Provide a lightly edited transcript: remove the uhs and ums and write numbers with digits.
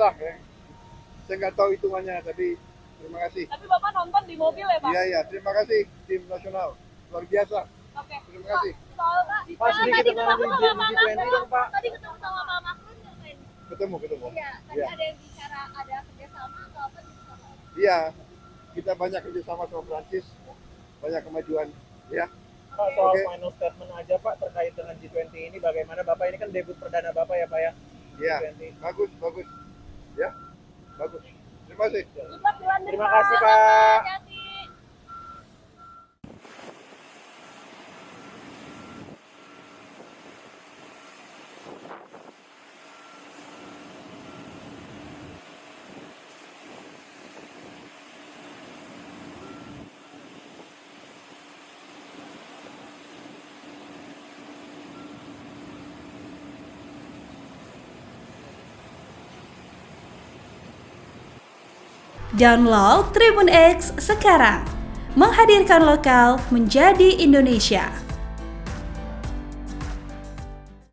lah ya. Saya nggak tahu hitungannya, tapi terima kasih. Tapi Bapak nonton di mobil ya, Pak? Iya, terima kasih tim nasional. Luar biasa. Oke. Terima kasih. Soal Pak, Pak, sedikit tadi tentang ketemu sama Pak G20 dong, Pak. Tadi ketemu sama Pak Macron nggak, Ren? Ketemu. Iya, tadi Iya. ada yang bicara ada kerjasama atau apa gitu, Pak? Iya, kita banyak kerjasama sama Prancis, banyak kemajuan. Ya, Pak, soal Oke. final statement aja Pak terkait dengan G20 ini bagaimana Bapak ini kan debut perdana Bapak ya Pak ya? iya, G20. bagus. Ya, bagus. Terima kasih. Good luck di London, Terima Pak. kasih, Pak. Hati-hati. Download Tribun X sekarang, menghadirkan lokal menjadi Indonesia.